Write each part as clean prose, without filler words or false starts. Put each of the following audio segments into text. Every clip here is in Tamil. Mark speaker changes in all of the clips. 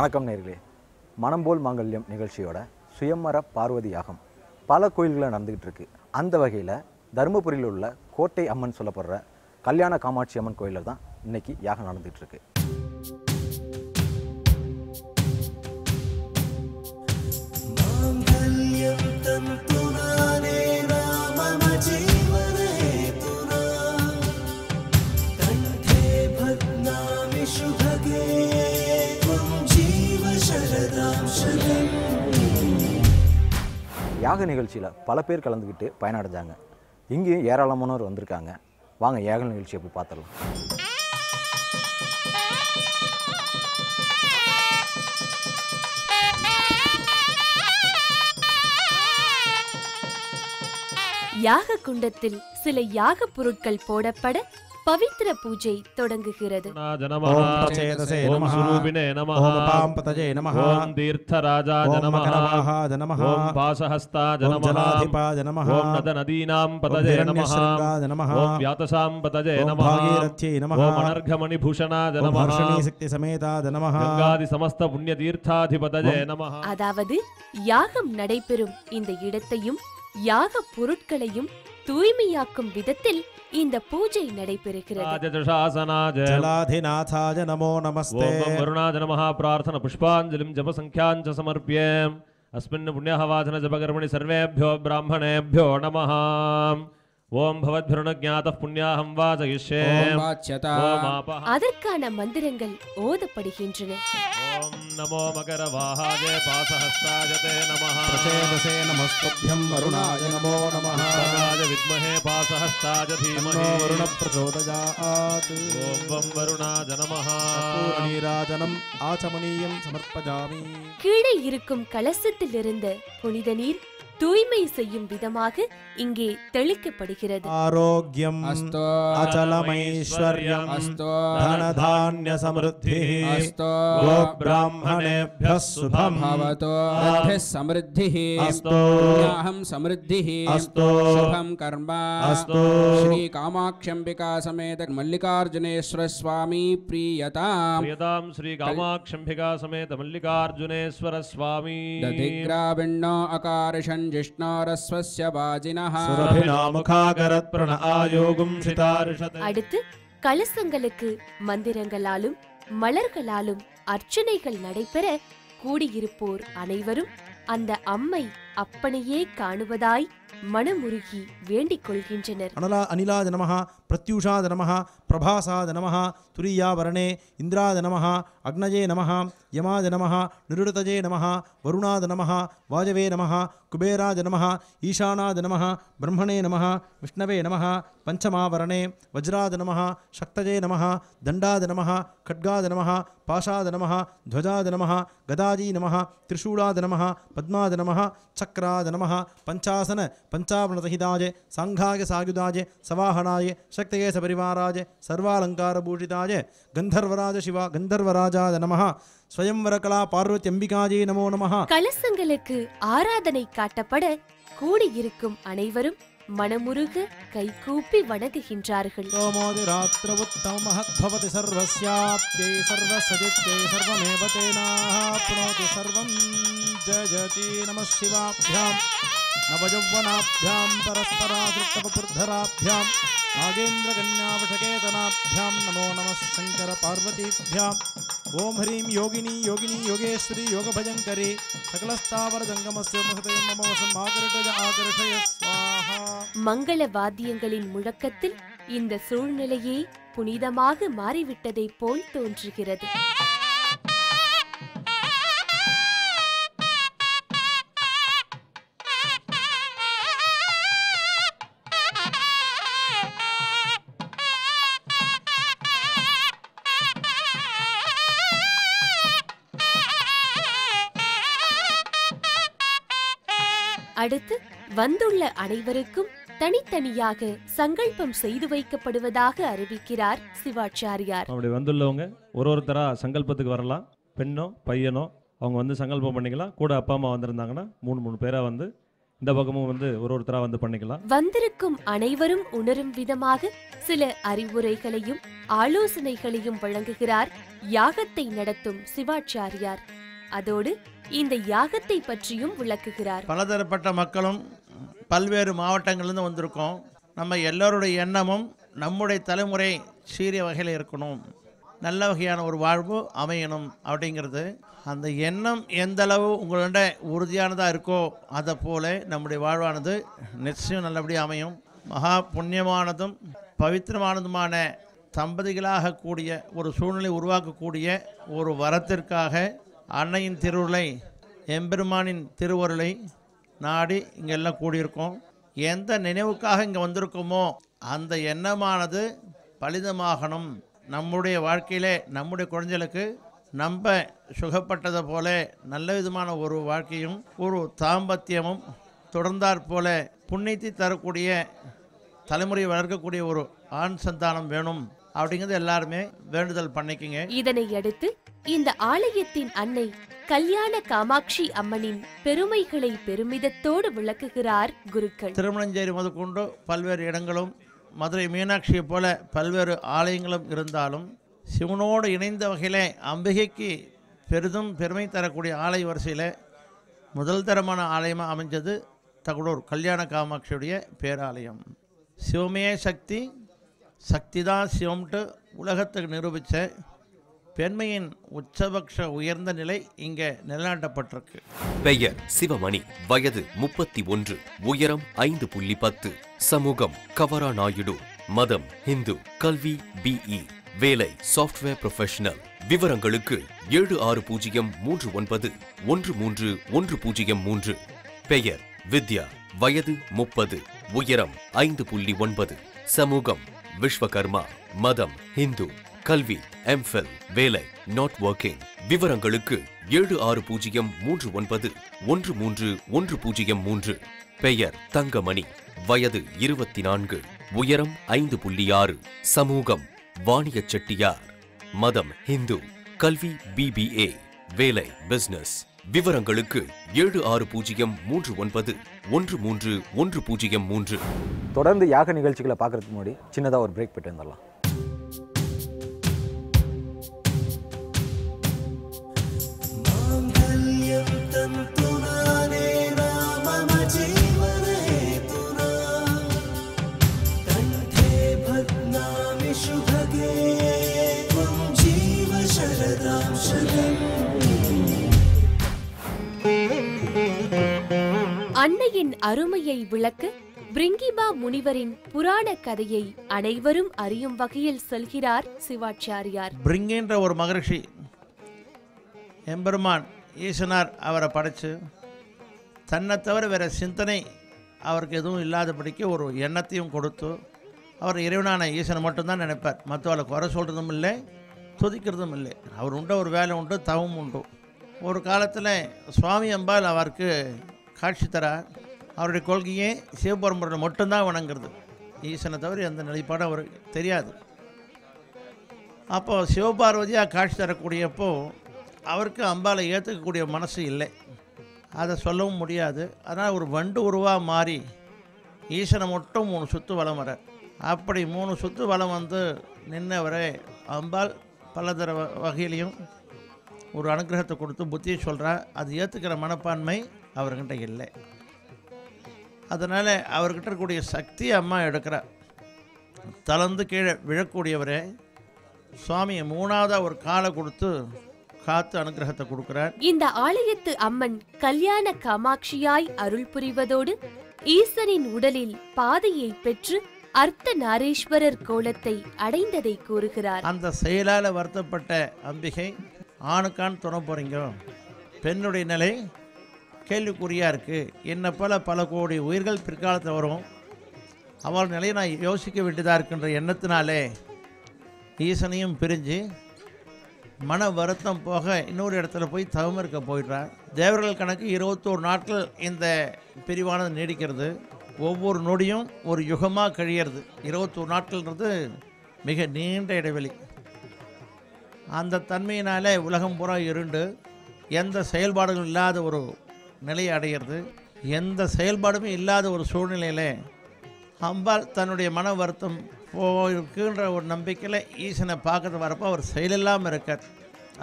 Speaker 1: வணக்கம் நேயர்களே. மனம்போல் மாங்கல்யம் நிகழ்ச்சியோட சுயம்பர பார்வதி யாகம் பல கோயில்களில் நடந்துக்கிட்டு இருக்கு. அந்த வகையில் தருமபுரியில் உள்ள கோட்டை அம்மன் சொல்லப்படுற கல்யாண காமாட்சி அம்மன் கோயிலில் தான் இன்னைக்கு யாகம் நடந்துகிட்டு இருக்கு. யாக நிகழ்ச்சியில் பல பேர் கலந்துக்கிட்டு பயனடைஞ்சாங்க. இங்கேயும் ஏராளமானவர் வந்திருக்காங்க. வாங்க யாக நிகழ்ச்சியை போய் பார்த்துடலாம்.
Speaker 2: யாக குண்டத்தில் சில யாக பொருட்கள் போடப்பட பவித்திர பூஜை தொடங்குகிறது. அதாவது யாகம் நடைபெறும் இந்த இடத்தையும் யாக பொருட்களையும் தூய்மையாக்கும் விதத்தில் இந்த பூஜை நடைபெறுகிறது.
Speaker 3: ஜலாதிநாதாய நமோ நமஸ்தே.
Speaker 4: ஓம் வருணாய நமஹ. பிரார்த்தன புஷ்பாஞ்சலிம் ஜப சங்க்யாஞ்ச சமர்ப்யம். அஸ்மின் புண்ணியஹ வாசன ஜபகர்மணி சர்வேभ्यो ब्राह्मणेभ्यो நமஹ. ஓம் பவத்பிருணஜ்ஞாதः புண்ணியாஹம் வாசயிஷ்யே.
Speaker 2: அதற்கான மந்திரங்கள் ஓதப்படுகின்றன.
Speaker 4: ஓம் நமோ மகரவாஹாய பாசஹஸ்தாய தே நமஹ.
Speaker 3: பிரசேதசே நமஸ்துப்யம் வருணாய நமோ நமஹ.
Speaker 4: பகாய வித்மஹே பாசஹஸ்தாய தீமஹி
Speaker 3: வருண பிரச்சோதயாத்.
Speaker 4: ஓம் வம் வருணாய நமஹ.
Speaker 3: நீராஜனம் ஆச்சமனீயம் சமர்ப்பயாமி.
Speaker 2: கீழே இருக்கும் கலசத்தில் இருந்த புனித நீர் தூய்மை செய்யும் விதமாக இங்கே தெளிக்கப்படுகிறது.
Speaker 3: ஆரோக்கியம் அஸ்தோ அச்சலமைஸ்வர்யம் அஸ்தோ தனதான்ய சம்ருத்திः அஸ்தோ கோப்ராஹ்மணேभ्यः சுபம் பவதோ ரத்திः சம்ருத்திः அஸ்தோ ஞாஹம் சம்ருத்திः அஸ்தோ சுபம் கர்ம அஸ்தோ ஸ்ரீ காமாக்ஷம்பிகா சமேத மல்லிகார்ஜுனேஸ்வர சுவாமி பிரியதாம்
Speaker 4: பிரியதாம் ஸ்ரீ காமாக்ஷம்பிகா சமேத மல்லிகார்ஜுனேஸ்வர சுவாமி.
Speaker 5: ததிக்ராவிண்ணோ அகாரிஷன்
Speaker 2: அடுத்து கலசங்களுக்கு மந்திரங்களாலும் மலர்களாலும் அர்ச்சனைகள் நடைபெற கூடியிருப்போர் அனைவரும் அந்த அம்மை அப்பனையே காணுவதாய் மனமுருகி வேண்டிக் கொள்கின்றனர்.
Speaker 3: அனிலாத நமஹ, பிரத்யூஷாத நமஹ, பிரபாசாத நமஹ, துரியாவரணே இந்திராத நமஹ, அக்னயே நமஹ, யமாத நமஹ, நிருடதஜே நமஹ, வருணாத நமஹ, வாஜவே நமஹ, குபேராஜ நமஹ, ஈசானாத நமஹ, பிரம்மணே நமஹ, விஷ்ணவே நமஹ, பஞ்சமாவரணே வஜ்ராத நமஹ, சக்தஜே நமஹ, தண்டாத நமஹ, खड्गाद नमः, पाशाद नमः, ध्वजाद नमः, गदाजी नमः, त्रिशूलाद नमः, पद्माद नमः, चक्राद नमः, पंचासन पंचावरणसहिताय सांघाय सायुधाय सवाहनाय शक्तये सपरिवाराय सर्वालंकारभूषिताय गंधर्वराज शिवा गंधर्वराजाद नमः. स्वयंवरकला पार्वती अंबिकाजे नमो नमः.
Speaker 2: கலசங்களுக்கு ஆராதனை காட்டப்பட கூடியிருக்கும் அனைவரும் மனமுருக கைகூப்பி வணங்குகின்றார்கள்.
Speaker 3: சோமோதி ராத்ரவுத்தம மஹத்பவதி சர்வஸ்யாப்யை சர்வசஜித்யை சர்வமேவ தேனாப்னோதி சர்வம் ஜயதி. நம சிவாப்யாம் நவயௌவனாப்யாம் பரஸ்பராதிருஷ்டவபுர்தராப்யாம் நாகேந்திரகன்யாவஷகேதனாப்யாம் நமோ நம சங்கர பார்வதிभ्याम्. ஓம் ஹ்ரீம் யோகினி யோகினி யோகேஸ்வரி யோகபஜங்கரி சகலஸ்தாவர ஜங்கமஸ்ய மஹதே நமோ சம்மாகர்டஜ ஆகர்ஷய ஸ்வாஹா.
Speaker 2: மங்கள வாத்தியங்களின் முழக்கத்தில் இந்த சூழ்நிலையே புனிதமாக மாறிவிட்டதை போல் தோன்றுகிறது. அடுத்து வந்துள்ள அனைவருக்கும் தனித்தனியாக சங்கல்பம் செய்து வைக்கப்படுவதாக அறிவிக்கிறார் சிவாச்சாரியார்.
Speaker 4: அப்படி வந்துள்ளவங்க ஒருத்தரா சங்கல்பத்துக்கு வரலாம். பெண்ணோ பையனோ அவங்க வந்து சங்கல்பம் பண்ணிக்கலாம். கூட அப்பா அம்மா வந்திருந்தாங்கன்னா 3 பேரா வந்து இந்த பக்கமும் வந்து ஒருத்தராக வந்து பண்ணிக்கலாம்.
Speaker 2: வந்திருக்கும் அனைவரும் உணரும் விதமாக சில அறிவுரைகளையும் ஆலோசனைகளையும் வழங்குகிறார் யாகத்தை நடத்தும் சிவாச்சாரியார். அதோடு இந்த யாகத்தை பற்றியும் விளக்குகிறார்.
Speaker 6: பலதரப்பட்ட மக்களும் பல்வேறு மாவட்டங்கள்லேருந்து வந்திருக்கோம். நம்ம எல்லோருடைய எண்ணமும் நம்முடைய தலைமுறை சீரிய வகையில் இருக்கணும், நல்ல வகையான ஒரு வாழ்வு அமையணும் அப்படிங்கிறது. அந்த எண்ணம் எந்தளவு உங்களோட உறுதியானதாக இருக்கோ அதை போல நம்முடைய வாழ்வானது நிச்சயம் நல்லபடியாக அமையும். மகா புண்ணியமானதும் பவித்திரமானதுமான தம்பதிகளாக கூடிய ஒரு சூழ்நிலை உருவாக்கக்கூடிய ஒரு வரத்திற்காக அன்னையின் திருவுருளை, எம்பெருமானின் திருவருளை நாடி இங்கே எல்லாம் கூடியிருக்கோம். எந்த நினைவுக்காக இங்கே வந்திருக்கோமோ அந்த எண்ணமானது பலிதமாகணும். நம்முடைய வாழ்க்கையிலே நம்முடைய குழந்தைகளுக்கு நம்ம சுகப்பட்டதை போல நல்ல விதமான ஒரு வாழ்க்கையும் ஒரு தாம்பத்தியமும் தொடர்ந்தாற் போல புண்ணியத்தை தரக்கூடிய தலைமுறையை வளர்க்கக்கூடிய ஒரு ஆண் சந்தானம் வேணும் அப்படிங்கிறது எல்லாருமே வேண்டுதல் பண்ணிக்கிங்க.
Speaker 2: இதனை அடுத்து இந்த ஆலயத்தின் அன்னை கல்யாண காமாட்சி அம்மனின் பெருமைகளை பெருமிதத்தோடு விளக்குகிறார் குருக்கள்.
Speaker 6: திருமணஞ்சேரி முதற்கொண்டு பல்வேறு இடங்களும் மதுரை மீனாட்சியை போல பல்வேறு ஆலயங்களும் இருந்தாலும் சிவனோடு இணைந்த வகையில் அம்பிகைக்கு பெரிதும் பெருமை தரக்கூடிய ஆலய வரிசையில் முதல் தரமான ஆலயமாக அமைஞ்சது தகடூர் கல்யாண காமாட்சியுடைய பேராலயம். சிவமே சக்தி, சக்தி தான் சிவம்ட்டு உலகத்துக்கு நிரூபித்த பெண்மையின் உச்சபக்ஷ உயர்ந்த நிலை இங்கே நிலைநாட்டப்பட்டிருக்கு.
Speaker 7: பெயர் சிவமணி, வயது 31, உயரம் 5.10, சமூகம் கவரா நாயுடு, மதம் இந்து, கல்வி BE, வேலை சாஃப்ட்வேர் ப்ரொஃபஷனல். விவரங்களுக்கு 7603913103. பெயர் வித்யா, வயது 30, உயரம் 5.9, சமூகம் விஸ்வகர்மா, மதம் இந்து, கல்வி MPhil, வேலை நாட் ஒர்க்கிங். விவரங்களுக்கு 7603913103. பெயர் தங்கமணி, வயது 24, உயரம் 5.6, சமூகம் வாணிய செட்டியார், மதம் இந்து, கல்வி BBA, வேலை பிசினஸ். விவரங்களுக்கு 7603913103.
Speaker 1: தொடர்ந்து யாக நிகழ்ச்சிகளை பார்க்கறதுக்கு முன்னாடி சின்னதாக ஒரு பிரேக் போயிட்டு வந்துடலாம்.
Speaker 2: அன்னையின் அருமையை விளக்க பிரிங்கிபா முனிவரின் புராண கதையை அனைவரும் அறியும் வகையில் சொல்கிறார் சிவாச்சாரியார்.
Speaker 6: பிரிங்கின்ற ஒரு மகரிஷி எம்பெருமான் ஈசனார் அவரை படைச்சு தன்னை தவிர வேறு சிந்தனை அவருக்கு எதுவும் இல்லாதபடிக்கு ஒரு எண்ணத்தையும் கொடுத்து அவர் இறைவனான ஈசனை மட்டும்தான் நினைப்பார். மற்றவரை குறை சொல்கிறதும் இல்லை, துதிக்கிறதும் இல்லை. அவர் உண்டு ஒரு வேலை உண்டு, தவம் உண்டு. ஒரு காலத்தில் சுவாமி அம்பாள் அவருக்கு காட்சி தரார். அவருடைய கொள்கையே சிவபரம்பரை மட்டும்தான் வணங்குறது, ஈசனை தவிர எந்த நிலைப்பாடும் அவருக்கு தெரியாது. அப்போது சிவபார்வதியாக காட்சி தரக்கூடியப்போ அவருக்கு அம்பாளை ஏற்றுக்கக்கூடிய மனசு இல்லை, அதை சொல்லவும் முடியாது. அதனால் ஒரு வண்டு உருவாக மாறி ஈசனை மட்டும் 3 சுற்று வலம் வர. அப்படி 3 சுற்று வலம் வந்து நின்னவரை அம்பாள் பலதர வகையிலையும் ஒரு அனுகிரகத்தை கொடுத்து புத்தியை சொல்கிறா. அது ஏற்றுக்கிற மனப்பான்மை அவர்கிட்ட இல்லை. அதனால் அவர்கிட்ட இருக்கக்கூடிய சக்தி அம்மா எடுக்கிறார். தளர்ந்து கீழே விழக்கூடியவரே சுவாமியை 3ஆவதாக ஒரு காலை கொடுத்து காத்து அனுகிரகத்தை கொடுக்கிறார்.
Speaker 2: இந்த ஆலயத்து அம்மன் கல்யாண காமாட்சியாய் அருள் புரிவதோடு ஈசனின் உடலில் பாதையை பெற்று அர்த்த நாரீஸ்வரர் கோலத்தை அடைந்ததை கூறுகிறார்.
Speaker 6: அந்த செயலால் வருத்தப்பட்ட அம்பிகை ஆணுக்கான் துணை போகிறீங்க, பெண்ணுடைய நிலை கேள்விக்குறியாக இருக்குது, என்னை போல பல கோடி உயிர்கள் பிற்காலத்தில் வரும், அவள் நிலையை நான் யோசிக்க வேண்டியதாக இருக்கின்ற எண்ணத்தினாலே ஈசனையும் பிரிஞ்சு மன வருத்தம் போக இன்னொரு இடத்துல போய் தவம் இருக்க போயிடுறார். தேவர்கள் கணக்கு 21 நாட்கள் இந்த பிரிவானது நீடிக்கிறது. ஒவ்வொரு நொடியும் ஒரு யுகமாக கழியிறது. 21 நாட்கள்ன்றது மிக நீண்ட இடைவெளி. அந்த தன்மையினாலே உலகம் பூரா இருண்டு எந்த செயல்பாடுகள் இல்லாத ஒரு நிலையை அடையிறது. எந்த செயல்பாடுமே இல்லாத ஒரு சூழ்நிலையில் அம்பாள் தன்னுடைய மன வருத்தம் போயிருக்குன்ற ஒரு நம்பிக்கையில் ஈசனை பார்க்கறது வரப்போ அவர் செயலில்லாமல் இருக்கார்.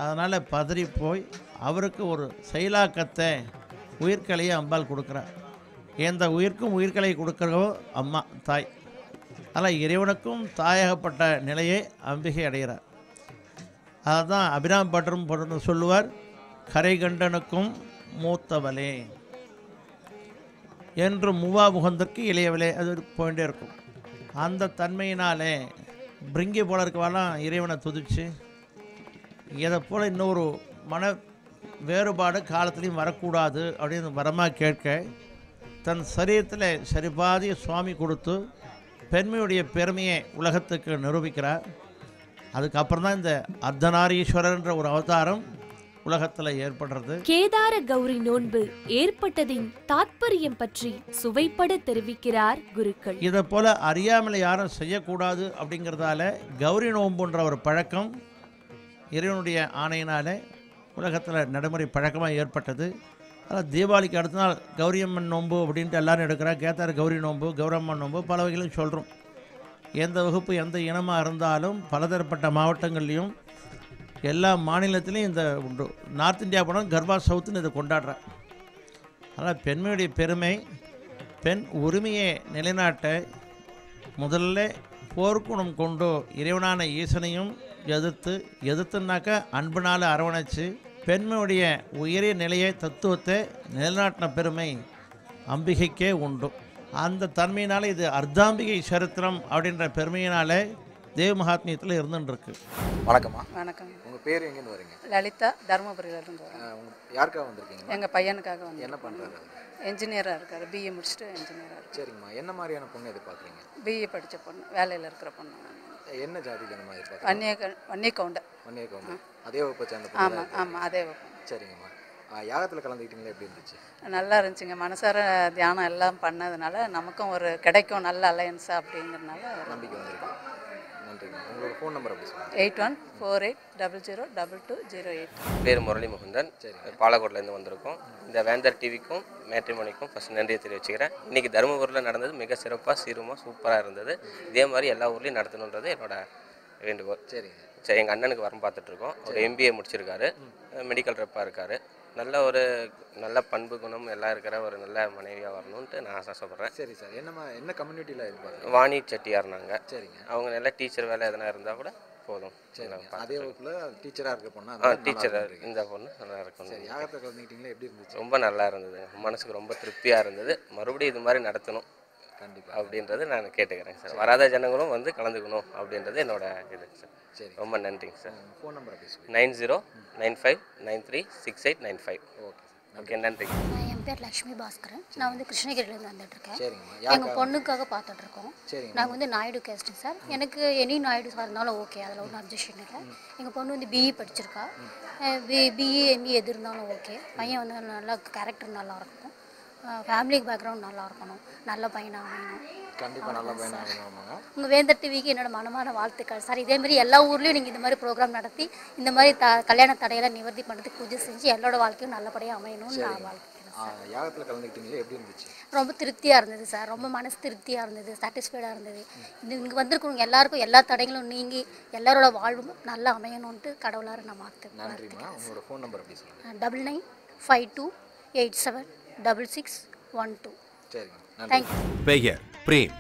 Speaker 6: அதனால் பதறி போய் அவருக்கு ஒரு செயலாக்கத்தை உயிர்கலையை அம்பாள் கொடுக்குறார். எந்த உயிர்க்கும் உயிர்கலை கொடுக்குறவோ அம்மா தாய். அதனால் இறைவனுக்கும் தாயகப்பட்ட நிலையை அம்பிகை அடைகிறார். அதுதான் அபிராம் பட்டரும் பொருள் சொல்லுவார், கரை கண்டனுக்கும் மூத்தவளே என்று மூவா முகந்தற்கு இளையவளே. அது போயிட்டே இருக்கும். அந்த தன்மையினாலே பிரிங்கி போல இருக்கவாலாம் இறைவனை துதிச்சு இதை போல் இன்னொரு மன வேறுபாடு காலத்துலேயும் வரக்கூடாது அப்படின்னு வரமாக கேட்க தன் சரீரத்தில் சரிபாதி சுவாமி கொடுத்து பெண்மையுடைய பெருமையை உலகத்துக்கு நிரூபிக்கிறார். அதுக்கப்புறம் தான் இந்த அர்த்தநாரீஸ்வரர்ன்ற ஒரு அவதாரம் உலகத்தில் ஏற்படுறது.
Speaker 2: கேதார கௌரி நோன்பு ஏற்பட்டதின் தாத்பரியம் பற்றி சுவைப்பட தெரிவிக்கிறார் குருக்கள்.
Speaker 6: இதை போல அறியாமல் யாரும் செய்யக்கூடாது அப்படிங்கிறதால கௌரி நோன்புன்ற ஒரு பழக்கம் இறைவனுடைய ஆணையினாலே உலகத்தில் நடைமுறை பழக்கமாக ஏற்பட்டது. அதாவது தீபாவளிக்கு அடுத்த நாள் கௌரியம்மன் நோன்பு அப்படின்ட்டு எல்லோரும் எடுக்கிறாங்க. கேதார கௌரி நோன்பு, கௌரம்மன் நோன்பு பல வகையிலும் சொல்கிறோம். எந்த வகுப்பு எந்த இனமாக இருந்தாலும் பலதரப்பட்ட மாவட்டங்கள்லேயும் எல்லா மாநிலத்திலையும் இந்த உண்டு. நார்த் இந்தியா போனால் கர்பா சவுத்துன்னு இதை கொண்டாடுறேன். அதனால் பெண்மையுடைய பெருமை, பெண் உரிமையை நிலைநாட்ட முதல்ல போர்க்குணம் கொண்டு இறைவனான ஈசனையும் எதிர்த்துனாக்கா அன்புனால் அரவணைச்சு பெண்மையுடைய உயரிய நிலையை தத்துவத்தை நிலைநாட்டின பெருமை அம்பிகைக்கே உண்டு. அந்த தன்மையினால் இது அர்த்தாம்பிகை சரித்திரம் அப்படின்ற பெருமையினாலே தேவ மகாத்மியத்தில் இருந்துருக்கு.
Speaker 1: வணக்கம்மா.
Speaker 8: வணக்கம்.
Speaker 1: உங்கள் பேர் எங்கேருந்து வரீங்க?
Speaker 8: லலிதா, தருமபுரியிலேருந்து வரேன்.
Speaker 1: யாருக்காக வந்திருக்கீங்க?
Speaker 8: எங்கள் பையனுக்காக வந்து.
Speaker 1: என்ன பண்ணுறாரு?
Speaker 8: என்ஜினியராக இருக்கார். பிஏ முடிச்சுட்டு என்ஜினியராக இருக்கார்.
Speaker 1: சரிங்கம்மா. என்ன மாதிரியான பொண்ணு எதிர்பார்க்குறீங்க?
Speaker 8: பிஏ படித்த பொண்ணு, வேலையில் இருக்கிற பொண்ணு.
Speaker 1: என்ன ஜாதியில் அந்த மாதிரி எதிர்பார்க்குறீங்க?
Speaker 8: வன்னிய கவுண்டர்.
Speaker 1: வன்னிய கவுண்டர். அதே வகுப்பை சேர்ந்த?
Speaker 8: ஆமாம் ஆமாம், அதே வகுப்பு.
Speaker 1: சரிங்கம்மா. யாகத்தில் கலந்துக்கிட்டீங்களா? எப்படி இருந்துச்சு?
Speaker 8: நல்லா இருந்துச்சுங்க. மனசார தியானம் எல்லாம் பண்ணதுனால நமக்கும் ஒரு கிடைக்கும் நல்ல அலையன்ஸா அப்படிங்கிறதுனால
Speaker 1: நம்பிக்கை வந்துருக்கு. நன்றிங்க. உங்களோட ஃபோன் நம்பர் அப்படி சொல்லுங்கள்.
Speaker 8: 8148002208.
Speaker 9: பேர் முரளி முகுந்தன். பாலக்கோட்டிலேருந்து வந்திருக்கோம். இந்த வேந்தர் டிவிக்கும் மேட்ரிமோனிக்கும் ஃபஸ்ட் நன்றியை தெரிவிச்சுக்கிறேன். இன்றைக்கி தருமபுரியில் நடந்தது மிக சிறப்பாக சீருமாக சூப்பராக இருந்தது. இதே மாதிரி எல்லா ஊர்லேயும் நடத்தணுன்றது என்னோட வேண்டுகோள்.
Speaker 1: சரிங்க.
Speaker 9: சரி, எங்கள் அண்ணனுக்கு வரம் பார்த்துட்ருக்கோம். ஒரு எம்பிஏ முடிச்சிருக்காரு, மெடிக்கல் ரெப்பாக இருக்கார். நல்ல ஒரு நல்ல பண்பு குணம் எல்லாம் இருக்கிற ஒரு நல்ல மனைவியாக வரணுன்ட்டு நான் ஆசைப்படுறேன்.
Speaker 1: சரி சார். என்ன கம்யூனிட்டியில் இருப்பாங்க?
Speaker 9: வாணி செட்டியார் நாங்கள்.
Speaker 1: சரிங்க.
Speaker 9: அவங்க நல்ல டீச்சர் வேலை எதனா இருந்தால் கூட போதும்.
Speaker 1: சரி. அதே வகுப்பில் டீச்சராக இருக்க பொண்ணு?
Speaker 9: டீச்சராக இந்த பொண்ணு நல்லா இருக்கும்.
Speaker 1: சரி. யாகத்தை கலந்துக்கிட்டீங்களா? எப்படி இருந்துச்சு?
Speaker 9: ரொம்ப நல்லா இருந்தது. மனசுக்கு ரொம்ப திருப்தியாக இருந்தது. மறுபடியும் இது மாதிரி நடத்தணும்
Speaker 1: கண்டிப்பாக
Speaker 9: அப்படின்றது நான் கேட்டுக்கிறேன் சார். வராத ஜனங்களும் வந்து கலந்துக்கணும் அப்படின்றது என்னோட இது சார்.
Speaker 1: சரி.
Speaker 9: ரொம்ப நன்றிங்க சார்.
Speaker 1: ஃபோன் நம்பர் அப்படி சொல்லுங்கள்.
Speaker 9: 9095936685.
Speaker 1: ஓகே.
Speaker 9: ஓகே, நன்றிங்க.
Speaker 10: என் பேர் லக்ஷ்மி பாஸ்கரன். நான் வந்து கிருஷ்ணகிரியிலேருந்து வந்துட்டுருக்கேன்.
Speaker 1: சரிங்கம்மா.
Speaker 10: எங்கள் பொண்ணுக்காக பார்த்துட்ருக்கோம்.
Speaker 1: சரிங்க.
Speaker 10: நாங்கள் வந்து நாயுடு கேஸ்ட்டு சார். எனக்கு எனி நாயுடு சார் இருந்தாலும் ஓகே, அதில் ஒன்றும் அப்ஜெக்ஷன் இல்லை. எங்கள் பொண்ணு வந்து பிஇ படிச்சிருக்கா. பிஇ எம்இ எது இருந்தாலும் ஓகே. பையன் வந்து நல்லா கேரக்டர் நல்லா இருக்கும், ஃபேமிலி பேக்ரவுண்ட் நல்லா இருக்கணும், நல்ல பையனாக வேணும்.
Speaker 1: கண்டிப்பாக நல்ல பையனாக வேணுமாங்க.
Speaker 10: உங்கள் வேந்தர் டிவிக்கு என்னோட மனமான வாழ்த்துக்கள் சார். இதேமாதிரி எல்லா ஊர்லேயும் நீங்கள் இந்த மாதிரி ப்ரோக்ராம் நடத்தி இந்த மாதிரி கல்யாண தடையெல்லாம் நிவர்த்தி பண்ணுறதுக்கு பூஜை செஞ்சு எல்லாரோட வாழ்க்கையும் நல்லபடியாக அமையணும்னு நான் வாழ்த்துக்கிறேன்.
Speaker 1: யாகத்தில் கலந்துக்கிட்டீங்களா? எப்படி இருந்துச்சு?
Speaker 10: ரொம்ப திருப்தியாக இருந்தது சார். ரொம்ப மனசு திருப்தியாக இருந்தது, சாட்டிஸ்ஃபைடாக இருந்தது. இங்கே வந்திருக்கவங்க எல்லாருக்கும் எல்லா தடைகளும் நீங்கி எல்லாரோட வாழ்வும் நல்லா அமையணும்ன்ட்டு கடவுளார நான் வாழ்த்துக்கிறேன்.
Speaker 1: நன்றிம்மா. உங்களோட ஃபோன் நம்பர் அப்படி சொல்லுங்கள்.
Speaker 10: 9952876612.
Speaker 1: சரிங்க.
Speaker 10: தேங்க்யூ.
Speaker 7: பெயர் பிரேம்.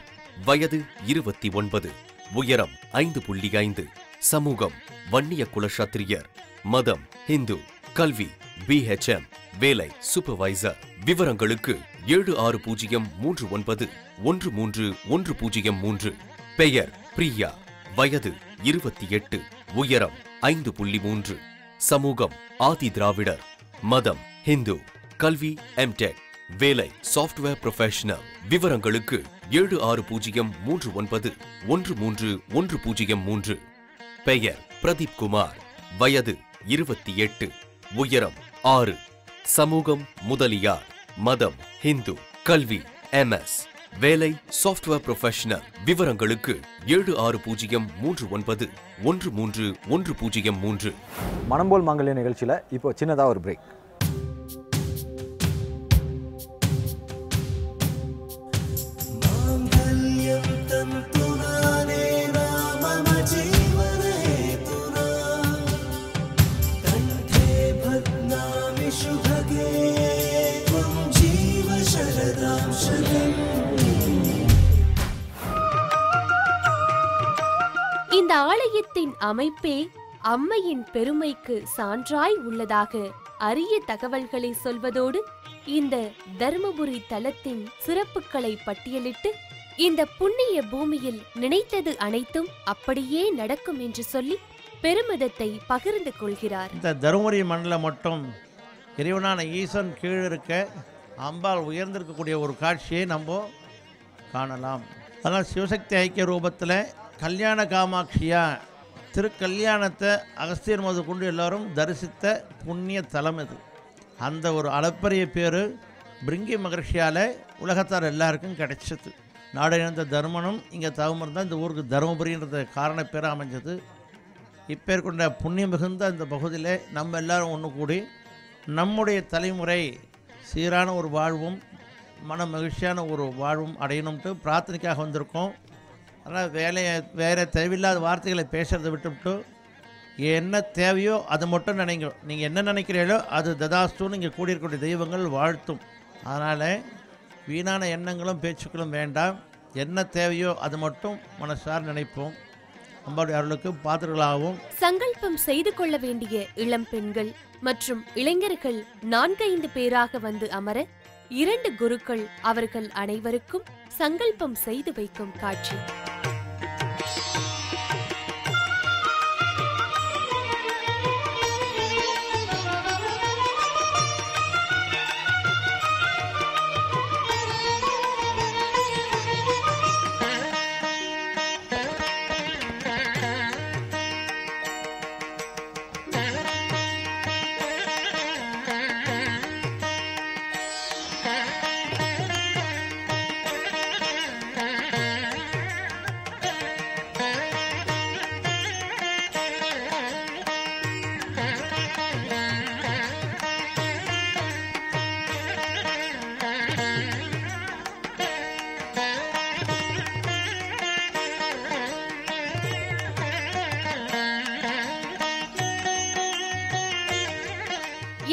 Speaker 7: வயது 29. உயரம் 5.5. சமூகம் வன்னிய குலசத்திரியர். மதம் ஹிந்து. கல்வி BHM. வேலை சூப்பர்வைசர். விவரங்களுக்கு 7603913103. பெயர் பிரியா. வயது 28. உயரம் 5.3. சமூகம் ஆதி திராவிடர். மதம் ஹிந்து. கல்வி MTech. வேலை சாஃப்ட்வேர் ப்ரொஃபஷனல். விவரங்களுக்கு 7603913103. பெயர் பிரதீப் குமார். வயது 28. உயரம் 6. சமூகம் முதலியார். மதம் ஹிந்து. கல்வி MS. வேலை சாஃப்ட்வேர் ப்ரொஃபஷனல். விவரங்களுக்கு 7603913103.
Speaker 1: மனம்போல் மாங்கல்ய நிகழ்ச்சியில் இப்போ சின்னதாக ஒரு பிரேக்.
Speaker 2: இந்த ஆலயத்தின் அமைப்பே அம்மையின் பெருமைக்கு சான்றாய் உள்ளதாக அரிய தகவல்களை சொல்வதோடு இந்த தர்மபுரி தலத்தின் சிறப்புகளை பட்டியலிட்டு இந்த புண்ணிய பூமியில் நினைத்தது அனைத்தும் அப்படியே நடக்கும் என்று சொல்லி பெருமிதத்தை பகிர்ந்து கொள்கிறார்.
Speaker 6: இந்த தருமபுரி மண்டலம் மட்டும் இறைவனான ஈசன் கீழ் இருக்க அம்பாள் உயர்ந்திருக்கக்கூடிய ஒரு காட்சியை நம்ம காணலாம். அதனால் சிவசக்தி ஐக்கிய ரூபத்தில் கல்யாண காமாட்சியா திருக்கல்யாணத்தை அகஸ்தியர் முதல் கொண்டு எல்லோரும் தரிசித்த புண்ணிய தலம் இது. அந்த ஒரு அளப்பரிய பேர் பிருங்கி மகர்ஷியால் உலகத்தார் எல்லாருக்கும் கிடைச்சது. நாடிழந்த தர்மனும் இங்கே தவம் இருந்தால் இந்த ஊருக்கு தருமபுரின்ற காரண பேராக அமைஞ்சது. இப்பேர் கொண்ட புண்ணியம் மிகுந்த இந்த பகுதியில் நம்ம எல்லோரும் ஒன்று கூடி நம்முடைய தலைமுறை சீரான ஒரு வாழ்வும் மன மகிழ்ச்சியான ஒரு வாழ்வும் அடையணும்ட்டு பிரார்த்தனைக்காக வந்திருக்கோம். ஆனால் வேறு தேவையில்லாத வார்த்தைகளை பேசுகிறத விட்டுவிட்டு என்ன தேவையோ அது மட்டும் நினைங்க. நீங்கள் என்ன நினைக்கிறீங்களோ அது ததாஸ்துன்னு இங்கே கூடியிருக்கக்கூடிய தெய்வங்கள் வாழ்த்தும். அதனால் வீணான எண்ணங்களும் பேச்சுக்களும் வேண்டாம். என்ன தேவையோ அது மட்டும் மனசார் நினைப்போம். அம்பாவுடைய அருளுக்கு பாத்திரங்களாகவும்.
Speaker 2: சங்கல்பம் செய்து கொள்ள வேண்டிய இளம் பெண்கள் மற்றும் இளைஞர்கள் 4-5 பேராக வந்து அமர 2 குருக்கள் அவர்கள் அனைவருக்கும் சங்கல்பம் செய்து வைக்கும் காட்சி.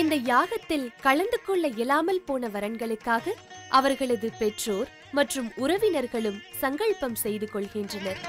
Speaker 2: இந்த யாகத்தில் கலந்து கொள்ள இயலாமல் போன வரன்களுக்காக அவர்களது பெற்றோர் மற்றும் உறவினர்களும் சங்கல்பம் செய்து கொள்கின்றனர்.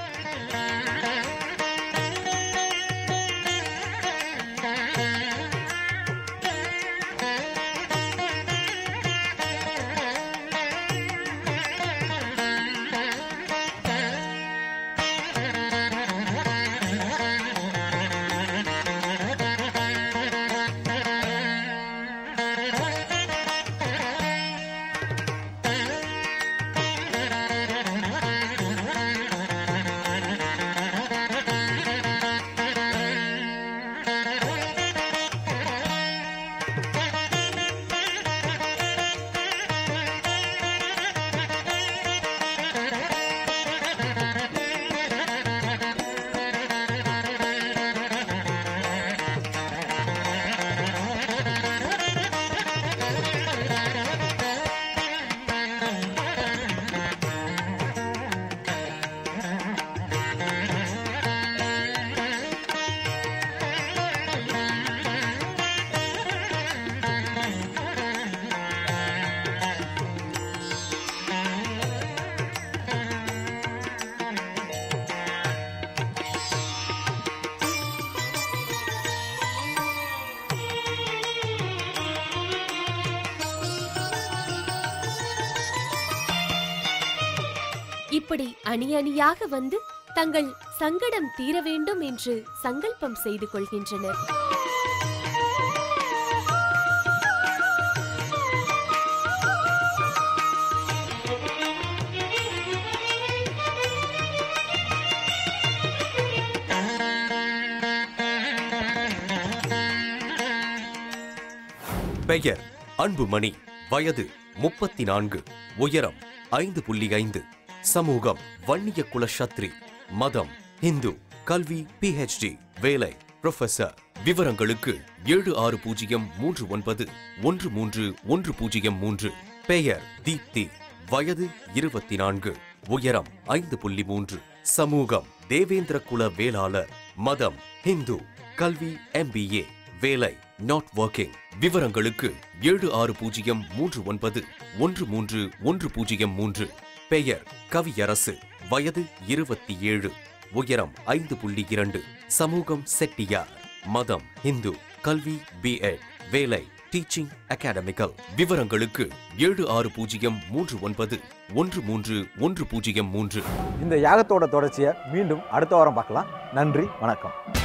Speaker 2: இப்படி அணி அணியாக வந்து தங்கள் சங்கடம் தீர வேண்டும் என்று சங்கல்பம் செய்து கொள்கின்றனர்.
Speaker 7: பெயர் அன்புமணி, வயது 34, உயரம் 5.5, சமூகம் வன்னிய குல சத்ரி, மதம் ஹிந்து, கல்வி PhD, வேலை புரொஃபசர். விவரங்களுக்கு 7603913103. பெயர் தீப்தி, வயது 24, உயரம் 5.3, சமூகம் தேவேந்திர குல வேளாளர், மதம் ஹிந்து, கல்வி MBA, வேலை நாட் ஒர்க்கிங். விவரங்களுக்கு 7603913103. பெயர் கவியரசு, வயது 27, உயரம் 5.2. சமூகம் செட்டியார். மதம் இந்து. கல்வி B.Ed. வேலை டீச்சிங் அகாடமிக்கல். விவரங்களுக்கு 7603913103.
Speaker 1: இந்த யாகத்தோட தொடர்ச்சியை மீண்டும் அடுத்த வாரம் பார்க்கலாம். நன்றி, வணக்கம்.